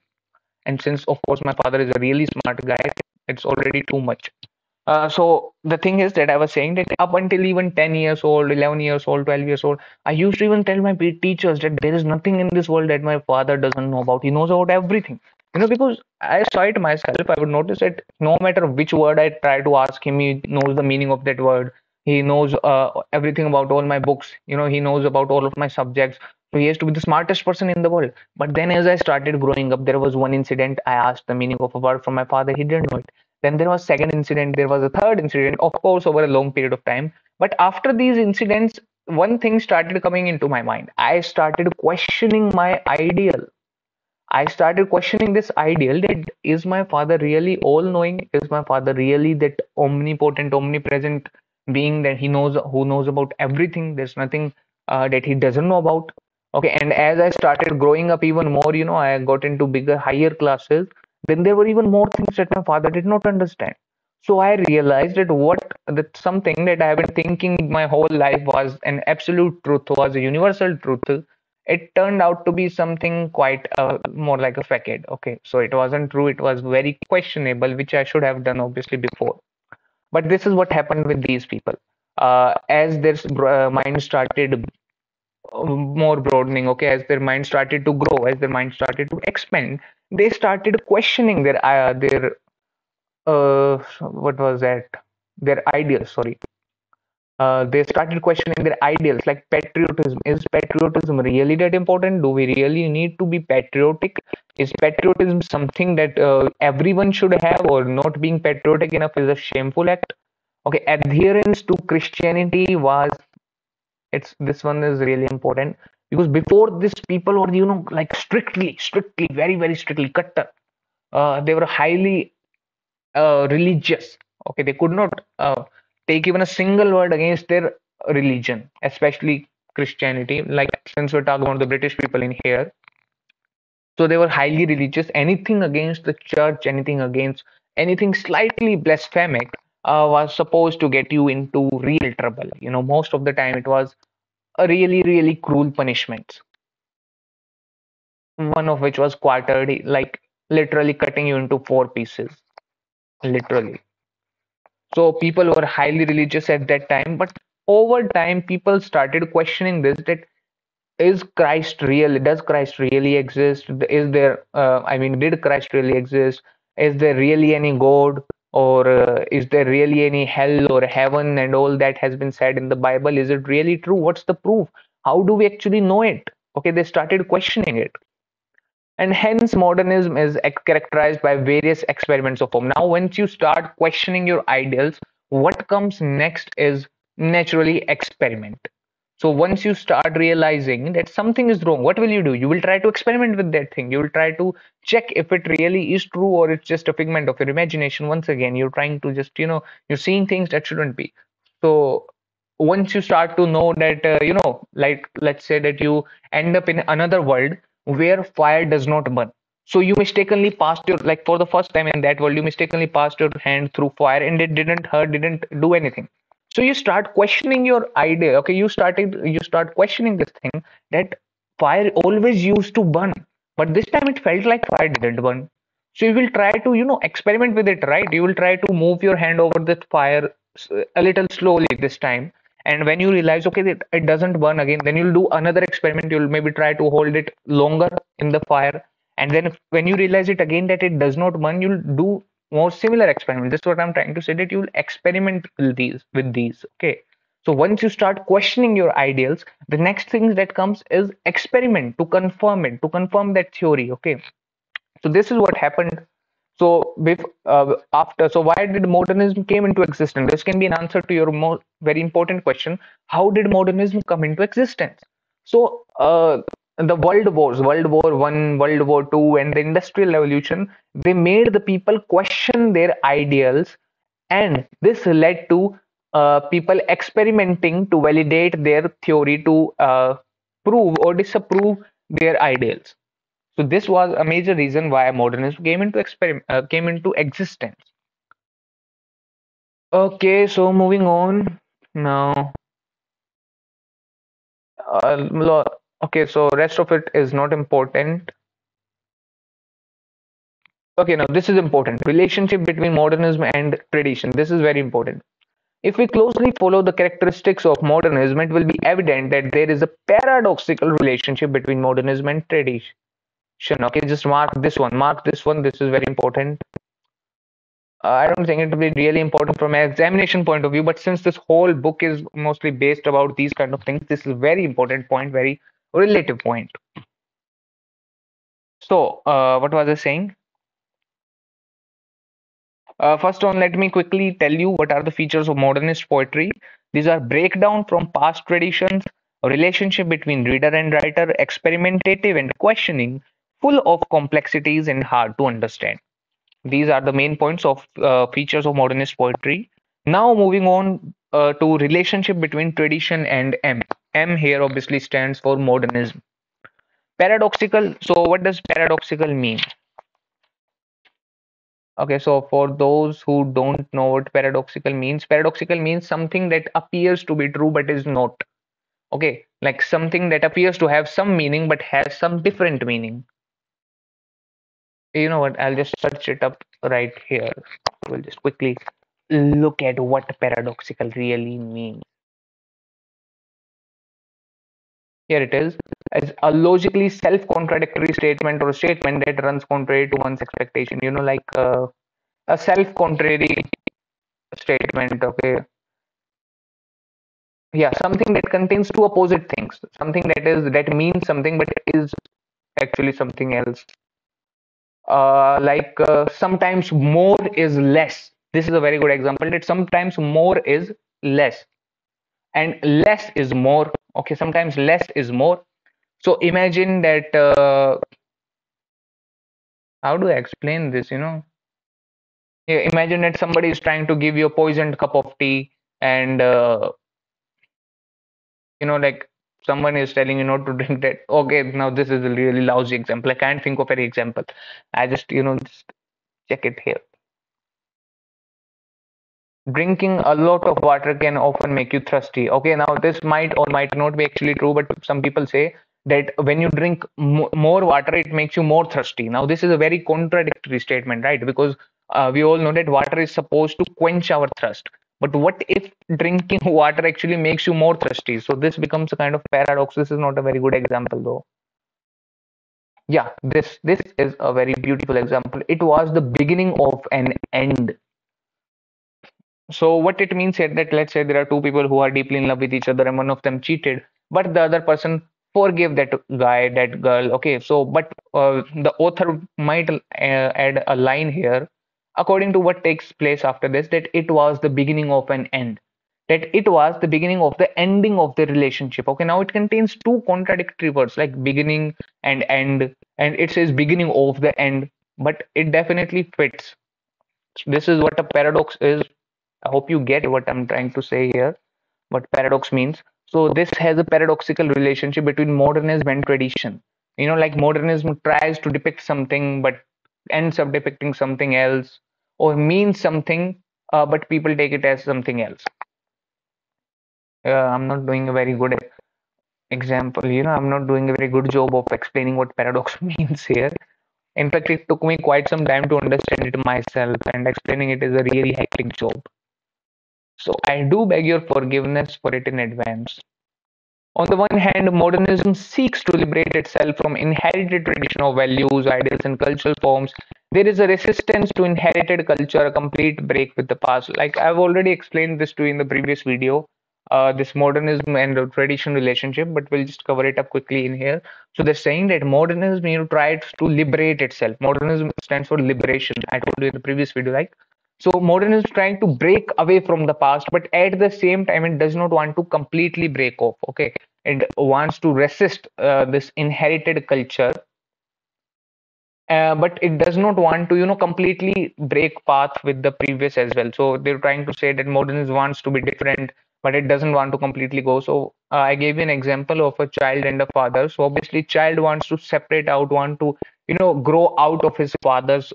A: And since, of course, my father is a really smart guy, it's already too much. So the thing is that I was saying that up until even 10 years old, 11 years old, 12 years old, I used to even tell my teachers that there is nothing in this world that my father doesn't know about. He knows about everything. Because I saw it myself. I would notice that no matter which word I try to ask him, he knows the meaning of that word. He knows everything about all my books. He knows about all of my subjects. So he has to be the smartest person in the world. But then as I started growing up, there was one incident. I asked the meaning of a word from my father. He didn't know it. Then there was second incident, there was a third incident, of course, over a long period of time. But after these incidents, one thing started coming into my mind. I started questioning my ideal. I started questioning this ideal that is my father really all knowing? Is my father really that omnipotent, omnipresent being that he knows who knows about everything? There's nothing that he doesn't know about. Okay, and as I started growing up even more, I got into bigger, higher classes, then there were even more things that my father did not understand. So I realized that something that I have been thinking my whole life was an absolute truth, was a universal truth. It turned out to be something quite more like a facade. Okay, so it wasn't true. It was very questionable, which I should have done obviously before. But this is what happened with these people. As their mind started more broadening, okay, as their mind started to grow, as their mind started to expand, they started questioning their what was that? Their ideals. Sorry, they started questioning their ideals like patriotism. Is patriotism really that important? Do we really need to be patriotic? Is patriotism something that everyone should have, or not being patriotic enough is a shameful act? Okay, adherence to Christianity was it's this one is really important because before this, people were, like strictly, very, very strictly cutter. They were highly religious. Okay, they could not take even a single word against their religion, especially Christianity. Like since we're talking about the British people in here, so they were highly religious. Anything against the church, anything against anything slightly blasphemic, was supposed to get you into real trouble. Most of the time it was a really, really cruel punishments. One of which was quartered, like literally cutting you into four pieces, literally. So people were highly religious at that time, but over time people started questioning this, that is Christ real? Does Christ really exist? Is there, I mean, did Christ really exist? Is there really any God? Or is there really any hell or heaven and all that has been said in the Bible? Is it really true? What's the proof? How do we actually know it? Okay, they started questioning it. And hence, modernism is characterized by various experiments of form. Now, once you start questioning your ideals, what comes next is naturally experiment. So, once you start realizing that something is wrong, what will you do? You will try to experiment with that thing. You will try to check if it really is true or it's just a figment of your imagination. Once again, you're trying to just, you're seeing things that shouldn't be. So, once you start to know that, like let's say that you end up in another world where fire does not burn. So you mistakenly passed your, like for the first time in that world, you mistakenly passed your hand through fire and it didn't hurt, didn't do anything. So you start questioning your idea. Okay, you start questioning this thing that fire always used to burn, but this time it felt like fire didn't burn. So you will try to, experiment with it, right? You will try to move your hand over the fire a little slowly this time. And when you realize, okay, that it doesn't burn again, then you'll do another experiment. You'll maybe try to hold it longer in the fire. And then when you realize it again that it does not burn, you'll do more similar experiments. This is what I'm trying to say, that you'll experiment with these. Okay. So once you start questioning your ideals, the next thing that comes is experiment to confirm it, to confirm that theory. Okay. So this is what happened. So after, so why did modernism came into existence? This can be an answer to your more very important question. How did modernism come into existence? So the world wars, World War One, World War Two, and the Industrial Revolution, they made the people question their ideals, and this led to people experimenting to validate their theory, to prove or disapprove their ideals. So this was a major reason why modernism came into existence. Okay, so moving on now. Okay, so rest of it is not important. Okay, now this is important. Relationship between modernism and tradition. This is very important. If we closely follow the characteristics of modernism, it will be evident that there is a paradoxical relationship between modernism and tradition. Okay, just mark this one. Mark this one. This is very important. I don't think it will be really important from an examination point of view, but since this whole book is mostly based about these kind of things, this is a very important point, very relative point. So, what was I saying? First on, let me quickly tell you what are the features of modernist poetry. These are breakdown from past traditions, a relationship between reader and writer, experimentative and questioning, full of complexities and hard to understand. These are the main points of features of modernist poetry. Now moving on to relationship between tradition and M. M here obviously stands for modernism. Paradoxical. So what does paradoxical mean? Okay, so for those who don't know what paradoxical means something that appears to be true but is not. Okay, like something that appears to have some meaning but has some different meaning. You know what? I'll just search it up right here. We'll just quickly look at what paradoxical really means. Here it is, as a logically self-contradictory statement or statement that runs contrary to one's expectation. Like a self-contrary statement. Okay, yeah, something that contains two opposite things. Something that means something but is actually something else. Like sometimes more is less. This is a very good example. That sometimes more is less and less is more. Okay, sometimes less is more. So imagine that. How do I explain this? Yeah, imagine that somebody is trying to give you a poisoned cup of tea, and like someone is telling you not to drink that. Okay, now this is a really lousy example. I can't think of any example. I just just check it here. Drinking a lot of water can often make you thirsty. Okay, now this might or might not be actually true, but some people say that when you drink more water, it makes you more thirsty. Now, this is a very contradictory statement, right? Because we all know that water is supposed to quench our thirst. But what if drinking water actually makes you more thirsty? So this becomes a kind of paradox. This is not a very good example, though. Yeah, this is a very beautiful example. It was the beginning of an end. So what it means is that, let's say there are two people who are deeply in love with each other and one of them cheated, but the other person forgave that guy, that girl. Okay, so but the author might add a line here, according to what takes place after this, that it was the beginning of an end. That it was the beginning of the ending of the relationship. Okay, now it contains two contradictory words like beginning and end, and it says beginning of the end, but it definitely fits. This is what a paradox is. I hope you get what I'm trying to say here, what paradox means. So this has a paradoxical relationship between modernism and tradition. You know, like modernism tries to depict something but ends up depicting something else, or means something, but people take it as something else. I'm not doing a very good example. I'm not doing a very good job of explaining what paradox means here. In fact, it took me quite some time to understand it myself, and explaining it is a really hectic job. So I do beg your forgiveness for it in advance. On the one hand, modernism seeks to liberate itself from inherited traditional values, ideals, and cultural forms. There is a resistance to inherited culture, a complete break with the past. Like I've already explained this to you in the previous video, this modernism and the tradition relationship, but we'll just cover it up quickly in here. So they're saying that modernism, tries to liberate itself. Modernism stands for liberation. I told you in the previous video, like so modernism is trying to break away from the past, but at the same time, it does not want to completely break off. Okay, it wants to resist this inherited culture, but it does not want to, completely break path with the previous as well. So they're trying to say that modernism wants to be different, but it doesn't want to completely go. So I gave you an example of a child and a father. So obviously, child wants to separate out, want to, grow out of his father's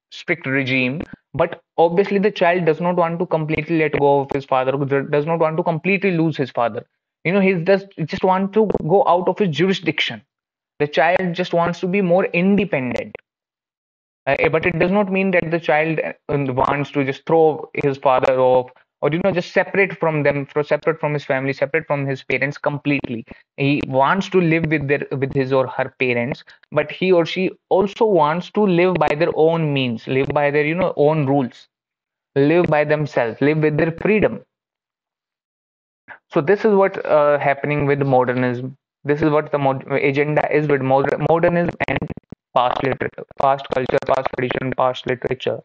A: strict regime, but obviously the child does not want to completely let go of his father, does not want to completely lose his father. He just want to go out of his jurisdiction. The child just wants to be more independent. But it does not mean that the child wants to just throw his father off, or just separate from them, separate from his family, separate from his parents completely. He wants to live with his or her parents, but he or she also wants to live by their own means, live by their own rules, live by themselves, live with their freedom. So this is what happening with modernism. This is what the agenda is with modernism and past literature, past culture, past tradition, past literature,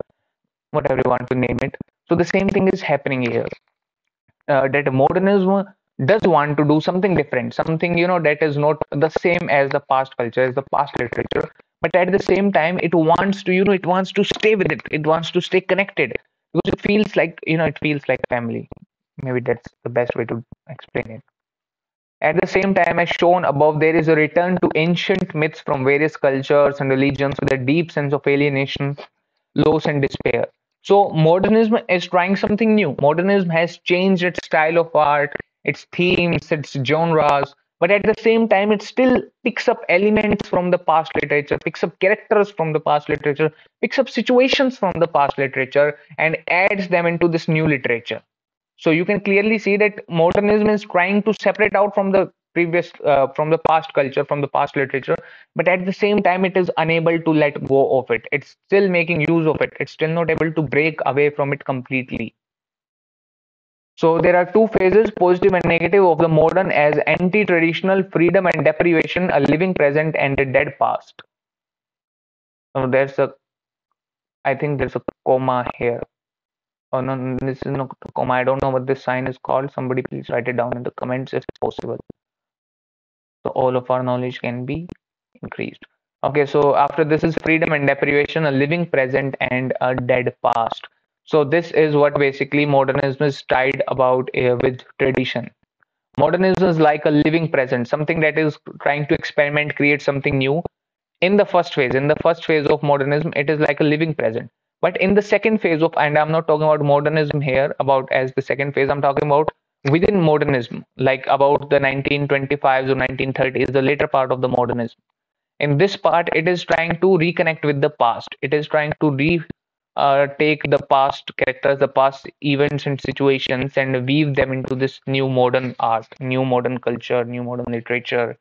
A: whatever you want to name it. So the same thing is happening here. That modernism does want to do something different, something that is not the same as the past culture, as the past literature. But at the same time, it wants to, it wants to stay with it. It wants to stay connected because it feels like, it feels like family. Maybe that's the best way to explain it. At the same time, as shown above, there is a return to ancient myths from various cultures and religions with a deep sense of alienation, loss, and despair. So, modernism is trying something new. Modernism has changed its style of art, its themes, its genres, but at the same time, it still picks up elements from the past literature, picks up characters from the past literature, picks up situations from the past literature, and adds them into this new literature. So you can clearly see that modernism is trying to separate out from the from the past culture, from the past literature, but at the same time, it is unable to let go of it. It's still making use of it. It's still not able to break away from it completely. So there are two phases, positive and negative, of the modern as anti-traditional, freedom and deprivation, a living present and a dead past. So I think there's a comma here. Oh, no, this is not a comma. I don't know what this sign is called. Somebody please write it down in the comments if possible. So all of our knowledge can be increased. Okay, so after this is freedom and deprivation, a living present and a dead past. So this is what basically modernism is tied about with tradition. Modernism is like a living present, something that is trying to experiment, create something new. In the first phase of modernism, it is like a living present. But in the second phase of, and I'm not talking about modernism here, about as the second phase, I'm talking about within modernism, like about the 1925s or 1930s, the later part of the modernism. In this part, it is trying to reconnect with the past. It is trying to take the past characters, the past events and situations, and weave them into this new modern art, new modern culture, new modern literature.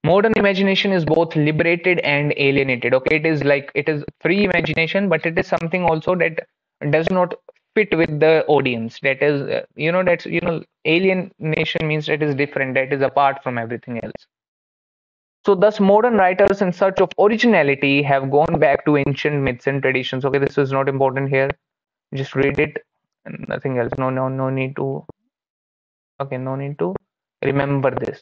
A: Modern imagination is both liberated and alienated. Okay, it is like it is free imagination, but it is something also that does not fit with the audience. That is, that's alienation means it is different. That is apart from everything else. So, thus, modern writers in search of originality have gone back to ancient myths and traditions. Okay, this is not important here. Just read it, and nothing else. No, no, no need to. Okay, no need to remember this.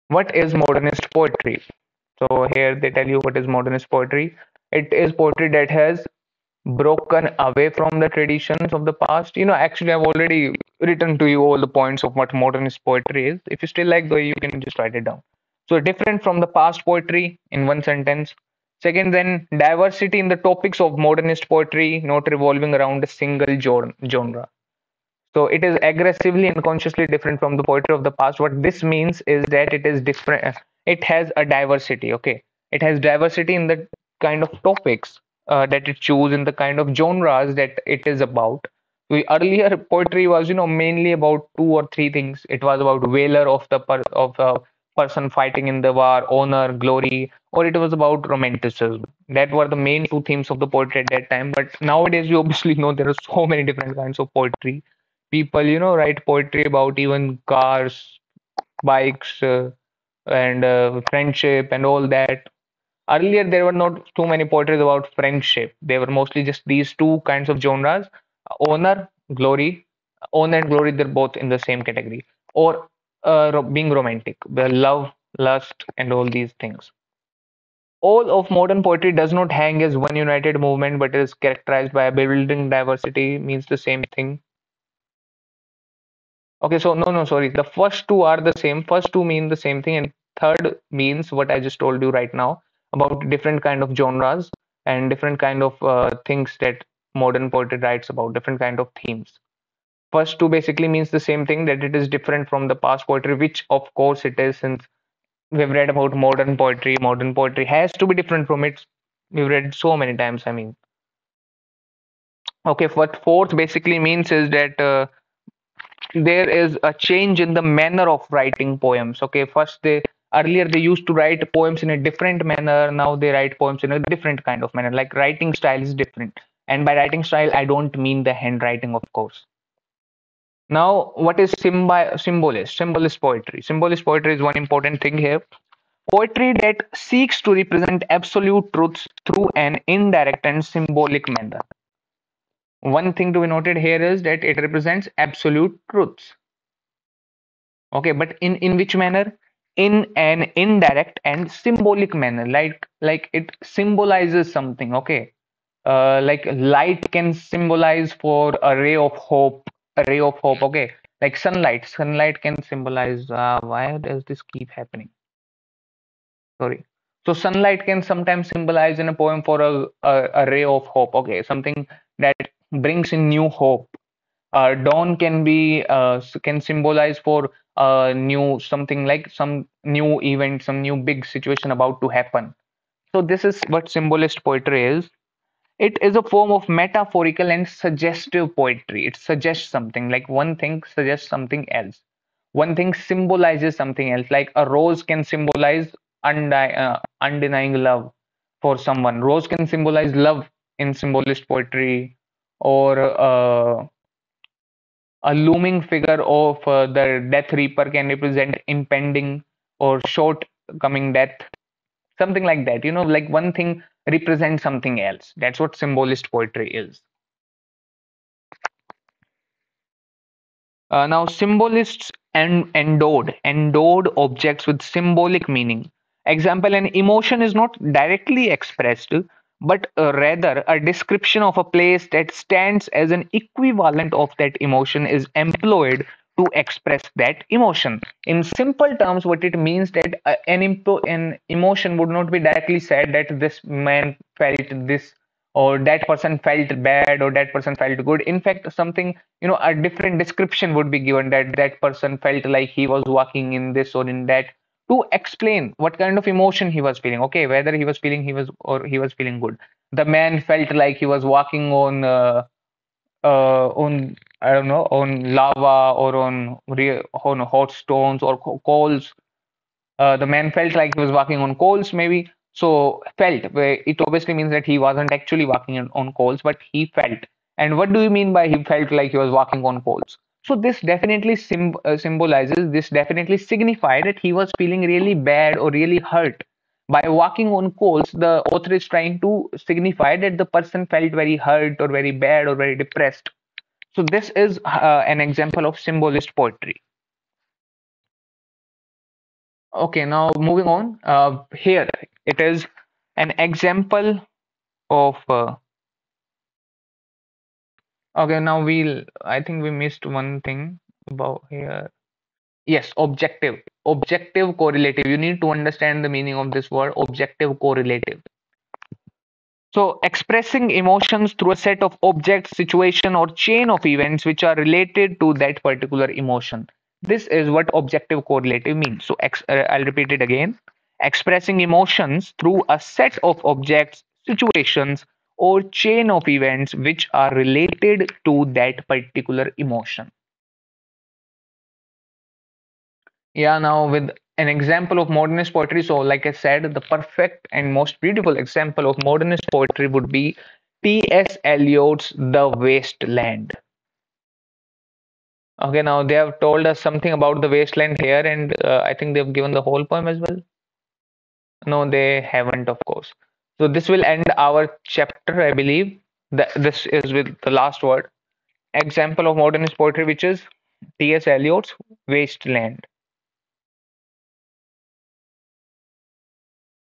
A: What is modernist poetry? So here they tell you what is modernist poetry. It is poetry that has broken away from the traditions of the past. Actually, I've already written to you all the points of what modernist poetry is. If you still like the way, you can just write it down. So different from the past poetry in one sentence. Second, then diversity in the topics of modernist poetry, not revolving around a single genre. So it is aggressively and consciously different from the poetry of the past. What this means is that it is different. It has a diversity. Okay, it has diversity in the kind of topics that it chooses, in the kind of genres that it is about. We earlier poetry was, mainly about two or three things. It was about valor of the person fighting in the war, honor, glory, or it was about romanticism. That were the main two themes of the poetry at that time. But nowadays, you obviously know there are so many different kinds of poetry. People, write poetry about even cars, bikes, and friendship and all that. Earlier, there were not too many poetries about friendship. They were mostly just these two kinds of genres: honor, glory. Honor and glory, they're both in the same category. Or being romantic, the love, lust, and all these things. All of modern poetry does not hang as one united movement, but is characterized by a building diversity, means the same thing. Okay, so no, no, sorry. The first two are the same. First two mean the same thing, and third means what I just told you right now about different kind of genres and different kind of things that modern poetry writes about, different kind of themes. First two basically means the same thing, that it is different from the past poetry, which of course it is, since we've read about modern poetry. Modern poetry has to be different from it. We've read so many times. I mean, okay. What fourth basically means is that. There is a change in the manner of writing poems. Okay, first they earlier they used to write poems in a different manner. Now they write poems in a different kind of manner. Like writing style is different. And by writing style, I don't mean the handwriting, of course. Now, what is symbolist? Symbolist poetry. Symbolist poetry is one important thing here. Poetry that seeks to represent absolute truths through an indirect and symbolic manner. One thing to be noted here is that it represents absolute truths. Okay, but in which manner? In an indirect and symbolic manner, like it symbolizes something. Okay, like light can symbolize for a ray of hope, a ray of hope. Okay, like sunlight. Sunlight can symbolize. Why does this keep happening? Sorry. So sunlight can sometimes symbolize in a poem for a ray of hope. Okay, something that brings in new hope. Dawn can be can symbolize for new something, like some new event, some new big situation about to happen. So this is what symbolist poetry is. It is a form of metaphorical and suggestive poetry. It suggests something, like one thing suggests something else. One thing symbolizes something else. Like a rose can symbolize undenying love for someone. Rose can symbolize love in symbolist poetry, or a looming figure of the Death Reaper can represent impending or short-coming death, something like that. Like one thing represents something else. That's what symbolist poetry is. Now, symbolists endowed objects with symbolic meaning. Example: an emotion is not directly expressed, but rather a description of a place that stands as an equivalent of that emotion is employed to express that emotion. In simple terms, what it means that an emotion would not be directly said that this man felt this, or that person felt bad, or that person felt good. In fact, something, a different description would be given, that that person felt like he was walking in this or in that, to explain what kind of emotion he was feeling. Okay, whether he was feeling good. The man felt like he was walking on, I don't know, on lava, or on hot stones or coals. The man felt like he was walking on coals, maybe. So felt, where it obviously means that he wasn't actually walking on coals, but he felt. And what do you mean by he felt like he was walking on coals? So this definitely symbolizes, this definitely signified that he was feeling really bad or really hurt. By walking on coals, the author is trying to signify that the person felt very hurt or very bad or very depressed. So this is an example of symbolist poetry. Okay, now moving on. Here it is an example of. Okay, now I think we missed one thing about here. Yes, objective. Objective correlative. You need to understand the meaning of this word, objective correlative. So, expressing emotions through a set of objects, situation, or chain of events which are related to that particular emotion. This is what objective correlative means. So, I'll repeat it again. Expressing emotions through a set of objects, situations, or chain of events which are related to that particular emotion. Yeah, now with an example of modernist poetry. So, like I said, the perfect and most beautiful example of modernist poetry would be T.S. Eliot's The Wasteland. Okay, now they have told us something about the wasteland here, and I think they've given the whole poem as well. No, they haven't, of course. So, this will end our chapter, I believe. This is with the last word. Example of modernist poetry, which is T.S. Eliot's Wasteland.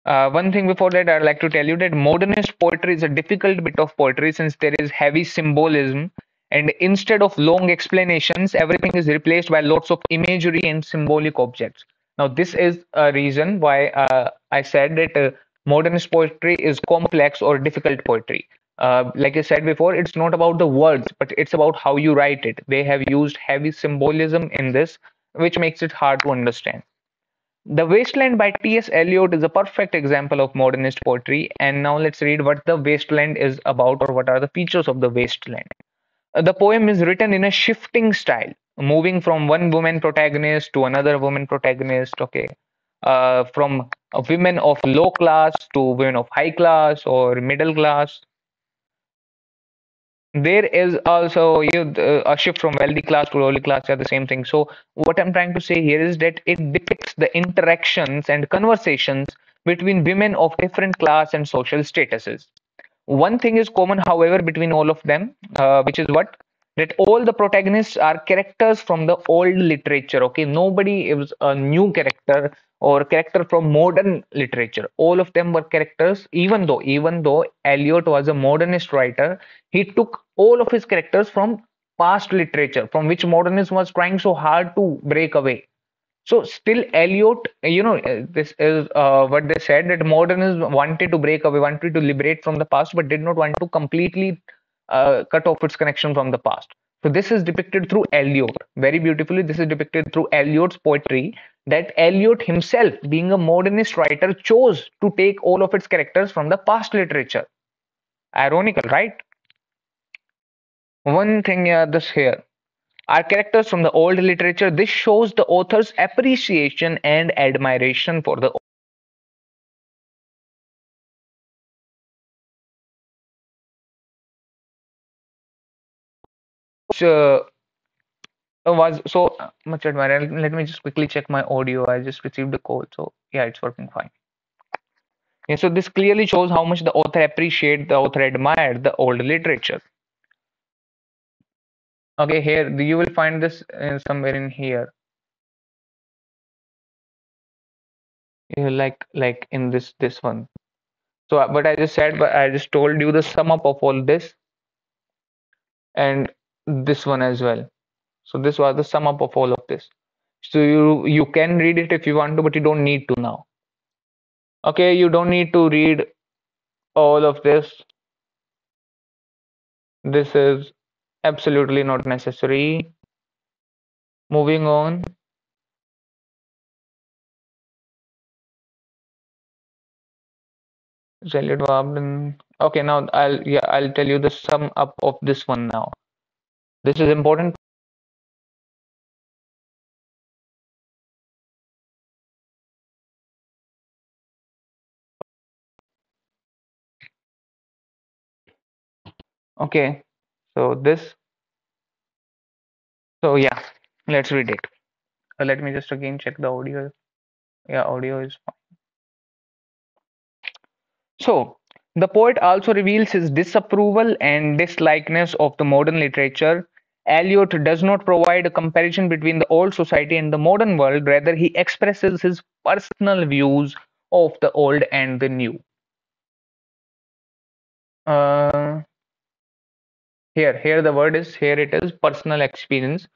A: One thing before that, I'd like to tell you that modernist poetry is a difficult bit of poetry since there is heavy symbolism, and instead of long explanations, everything is replaced by lots of imagery and symbolic objects. Now, this is a reason why I said that modernist poetry is complex or difficult poetry. Like I said before, it's not about the words, but it's about how you write it. They have used heavy symbolism in this, which makes it hard to understand. The Wasteland by T.S. Eliot is a perfect example of modernist poetry. And now let's read what the wasteland is about, or what are the features of the wasteland. The poem is written in a shifting style, moving from one woman protagonist to another woman protagonist. Okay. From women of low class to women of high class or middle class. There is also a shift from wealthy class to lowly class, are the same thing. So what I'm trying to say here is that it depicts the interactions and conversations between women of different class and social statuses. One thing is common, however, between all of them, which is what? That all the protagonists are characters from the old literature. Okay, nobody is a new character or character from modern literature. All of them were characters, even though Eliot was a modernist writer, he took all of his characters from past literature, from which modernism was trying so hard to break away. So still Eliot, this is what they said, that modernism wanted to break away, wanted to liberate from the past, but did not want to completely cut off its connection from the past. So this is depicted through Eliot very beautifully. This is depicted through Eliot's poetry, that Eliot himself, being a modernist writer, chose to take all of its characters from the past literature. Ironical, right? One thing this here are characters from the old literature. This shows the author's appreciation and admiration for the uh, was so much admired. Let me just quickly check my audio. I just received a call, so yeah, it's working fine. Yeah, so this clearly shows how much the author appreciated, the author admired the old literature. Okay, here you will find this somewhere in here. Like in this one. So what I just said, but I just told you the sum up of all this and this one as well. So this was the sum up of all of this. So you can read it if you want to, but you don't need to now. Okay, you don't need to read all of this. This is absolutely not necessary. Moving on. Elliot Wabden. Okay, now I'll tell you the sum up of this one now. This is important. Okay, so this. So yeah, let's read it. Let me just again check the audio. Yeah, audio is fine. So the poet also reveals his disapproval and dislikeness of the modern literature. Eliot does not provide a comparison between the old society and the modern world. Rather, he expresses his personal views of the old and the new. Uh, here the word is here it is personal experience.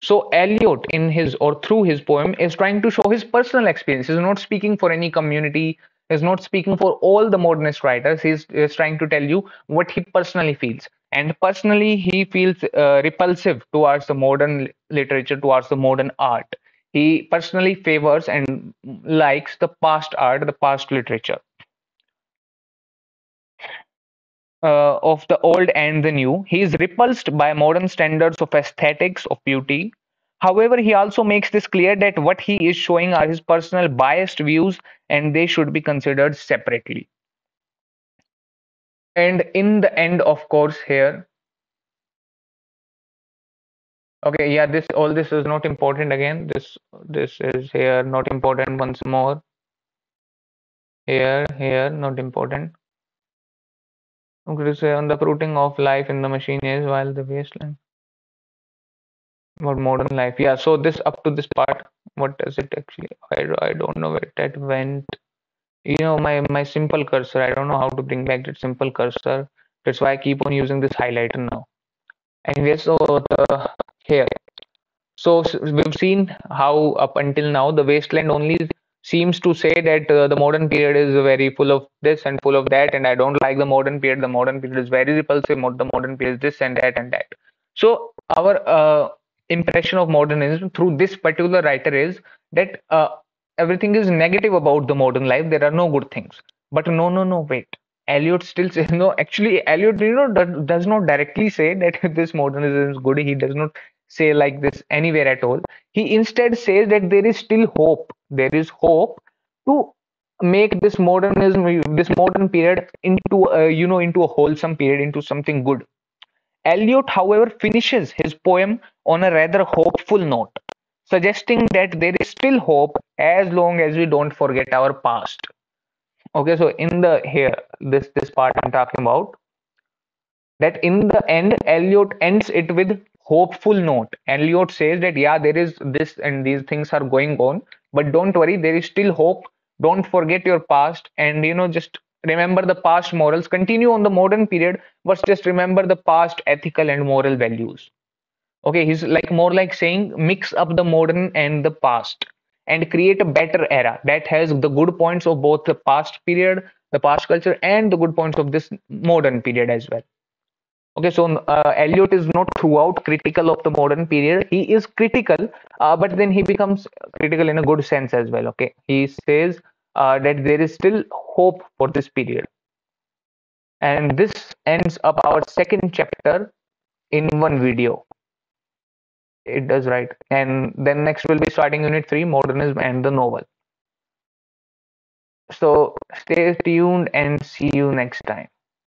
A: So Eliot, in his or through his poem, is trying to show his personal experience. He's not speaking for any community. He's not speaking for all the modernist writers. He's trying to tell you what he personally feels. And personally, he feels repulsive towards the modern literature, towards the modern art. He personally favors and likes the past art, the past literature. Of the old and the new. He is repulsed by modern standards of aesthetics, of beauty. However, he also makes this clear that what he is showing are his personal biased views and they should be considered separately. And in the end, of course, here, okay, yeah, this all this is not important again. This is here not important once more. Here, not important. Okay, to say on the uprooting of life in the machine is while the wasteland. About modern life. Yeah, so this up to this part, what does it actually? I don't know where that went. My simple cursor. I don't know how to bring back that simple cursor. That's why I keep on using this highlighter now. Anyway, so here. So we've seen how up until now the wasteland only seems to say that the modern period is very full of this and full of that, and I don't like the modern period. The modern period is very repulsive. The modern period is this and that and that. So our impression of modernism through this particular writer is that everything is negative about the modern life. There are no good things. But no, no, no, wait. Eliot still says no. Actually, Eliot, does not directly say that this modernism is good. He does not say like this anywhere at all. He instead says that there is still hope. There is hope to make this modernism, this modern period into into a wholesome period, into something good. Eliot, however, finishes his poem on a rather hopeful note, suggesting that there is still hope as long as we don't forget our past. Okay, so in the here, this part I'm talking about, that in the end, Eliot ends it with hopeful note. Eliot says that yeah, there is this and these things are going on, but don't worry, there is still hope. Don't forget your past, and just remember the past morals. Continue on the modern period, but just remember the past ethical and moral values. Okay, he's like more like saying mix up the modern and the past and create a better era that has the good points of both the past period, the past culture, and the good points of this modern period as well. Okay, so Eliot is not throughout critical of the modern period. He is critical, but then he becomes critical in a good sense as well. Okay, he says that there is still hope for this period. And this ends up our second chapter in one video. It does, right. And then next we'll be starting unit 3, modernism and the novel. So stay tuned and see you next time.